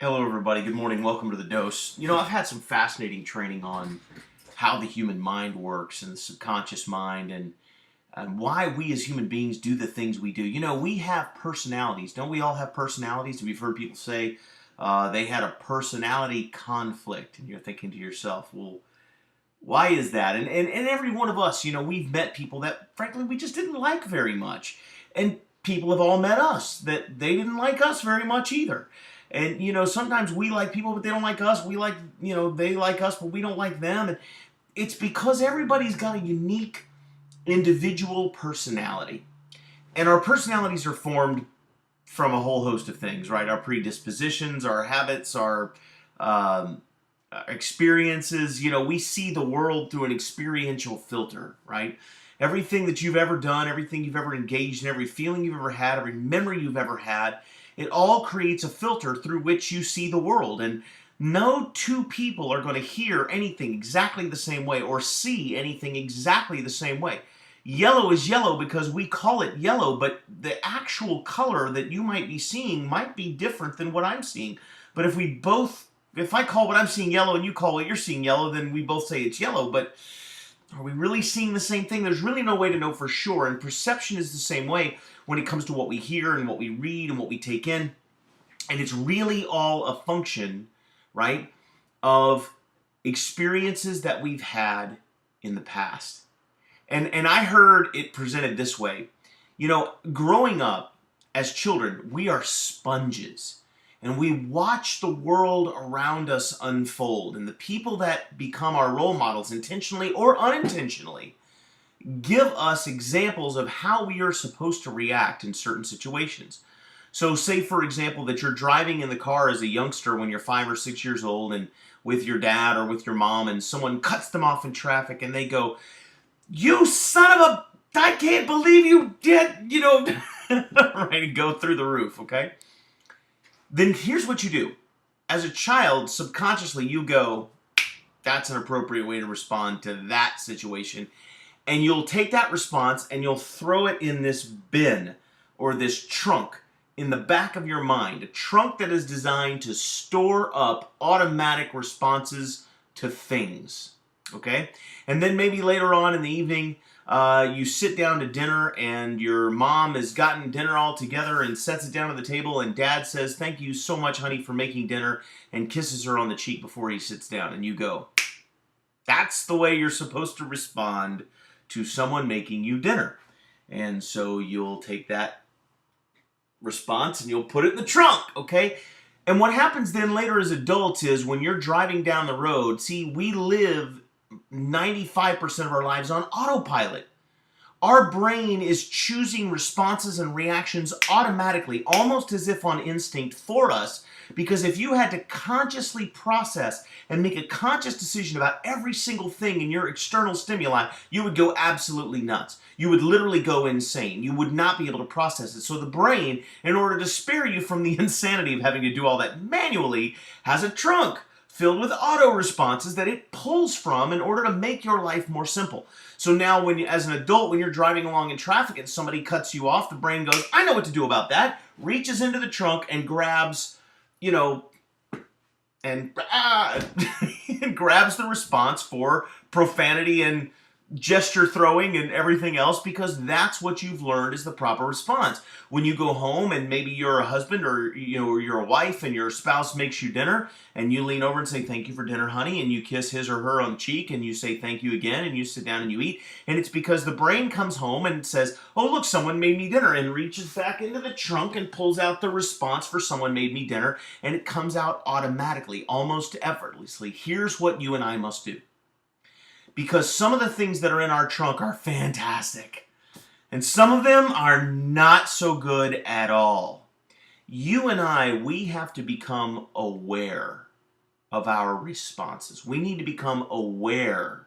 Hello, everybody. Good morning. Welcome to the Dose. I've had some fascinating training on how the human mind works and the subconscious mind and why we as human beings do the things we do. We have personalities. Don't we all have personalities? We've heard people say they had a personality conflict, and you're thinking to yourself, well, why is that? And every one of us, we've met people that, frankly, we just didn't like very much. And people have all met us that they didn't like us very much either. And, sometimes we like people, but they don't like us. We like, they like us, but we don't like them. And it's because everybody's got a unique individual personality. And our personalities are formed from a whole host of things, right? Our predispositions, our habits, our experiences. We see the world through an experiential filter, right? Everything that you've ever done, everything you've ever engaged in, every feeling you've ever had, every memory you've ever had, it all creates a filter through which you see the world. And no two people are going to hear anything exactly the same way or see anything exactly the same way. Yellow is yellow because we call it yellow, but the actual color that you might be seeing might be different than what I'm seeing. But if I call what I'm seeing yellow and you call what you're seeing yellow, then we both say it's yellow. But are we really seeing the same thing? There's really no way to know for sure. And perception is the same way when it comes to what we hear and what we read and what we take in. And it's really all a function, right, of experiences that we've had in the past. And I heard it presented this way. Growing up as children, we are sponges. And we watch the world around us unfold. And the people that become our role models, intentionally or unintentionally, give us examples of how we are supposed to react in certain situations. So say, for example, that you're driving in the car as a youngster when you're 5 or 6 years old and with your dad or with your mom, and someone cuts them off in traffic and they go, "You son of a, I can't believe you did," right, and go through the roof, okay? Then here's what you do. As a child, subconsciously you go, that's an appropriate way to respond to that situation. And you'll take that response and you'll throw it in this bin or this trunk in the back of your mind. A trunk that is designed to store up automatic responses to things. Okay? And then maybe later on in the evening, you sit down to dinner and your mom has gotten dinner all together and sets it down on the table, and dad says, "Thank you so much, honey, for making dinner," and kisses her on the cheek before he sits down. And you go, that's the way you're supposed to respond to someone making you dinner. And so you'll take that response and you'll put it in the trunk, okay? And what happens then later as adults is when you're driving down the road, see, we live 95% of our lives on autopilot. Our brain is choosing responses and reactions automatically, almost as if on instinct for us, because if you had to consciously process and make a conscious decision about every single thing in your external stimuli, you would go absolutely nuts. You would literally go insane. You would not be able to process it. So the brain, in order to spare you from the insanity of having to do all that manually, has a trunk filled with auto responses that it pulls from in order to make your life more simple. So now as an adult, when you're driving along in traffic and somebody cuts you off, the brain goes, "I know what to do about that," reaches into the trunk and grabs, and grabs the response for profanity and gesture throwing and everything else, because that's what you've learned is the proper response. When you go home and maybe you're a husband or you're a wife and your spouse makes you dinner and you lean over and say, "Thank you for dinner, honey," and you kiss his or her on the cheek and you say thank you again and you sit down and you eat, and it's because the brain comes home and says, "Oh, look, someone made me dinner," and reaches back into the trunk and pulls out the response for "someone made me dinner," and it comes out automatically, almost effortlessly. Here's what you and I must do. Because some of the things that are in our trunk are fantastic. And some of them are not so good at all. You and I, we have to become aware of our responses. We need to become aware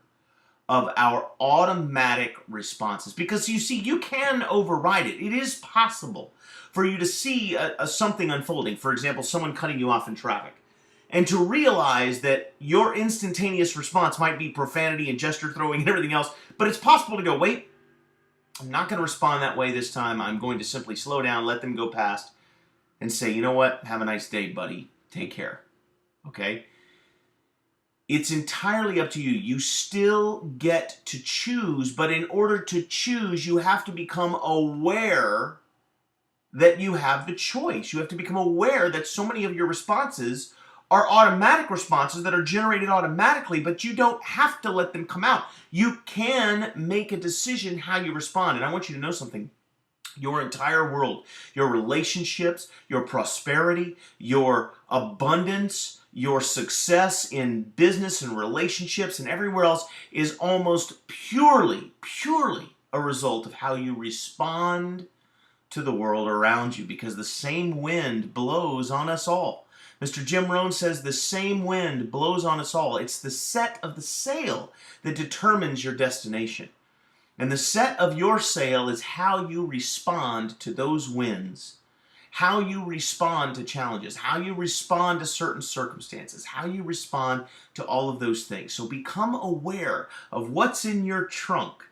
of our automatic responses. Because you see, you can override it. It is possible for you to see something unfolding. For example, someone cutting you off in traffic. And to realize that your instantaneous response might be profanity and gesture throwing and everything else, but it's possible to go, wait, I'm not going to respond that way this time. I'm going to simply slow down, let them go past, and say, "You know what? Have a nice day, buddy. take care. Okay? It's entirely up to you. You still get to choose, but in order to choose, you have to become aware that you have the choice. You have to become aware that so many of your responses are automatic responses that are generated automatically, but you don't have to let them come out. You can make a decision how you respond. And I want you to know something. Your entire world, your relationships, your prosperity, your abundance, your success in business and relationships and everywhere else is almost purely a result of how you respond to the world around you, because the same wind blows on us all. Mr. Jim Rohn says the same wind blows on us all. It's the set of the sail that determines your destination. And the set of your sail is how you respond to those winds, how you respond to challenges, how you respond to certain circumstances, how you respond to all of those things. So become aware of what's in your trunk.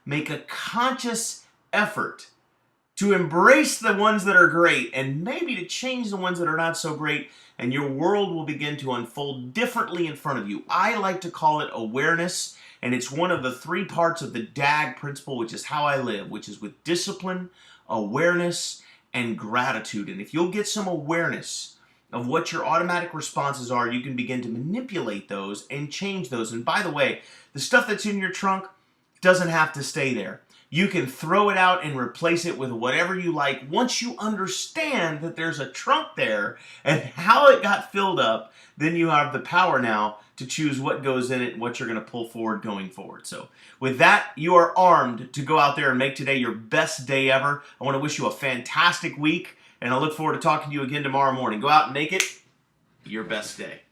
Make a conscious effort to embrace the ones that are great and maybe to change the ones that are not so great, and your world will begin to unfold differently in front of you. I like to call it awareness, and it's one of the 3 parts of the DAG principle, which is how I live, which is with discipline, awareness, and gratitude. And if you'll get some awareness of what your automatic responses are, you can begin to manipulate those and change those. And by the way, the stuff that's in your trunk doesn't have to stay there. You can throw it out and replace it with whatever you like once you understand that there's a trunk there and how it got filled up. Then you have the power now to choose what goes in it and what you're going to pull forward going forward. So with that, you are armed to go out there and make today your best day ever. I want to wish you a fantastic week, and I look forward to talking to you again tomorrow morning. Go out and make it your best day.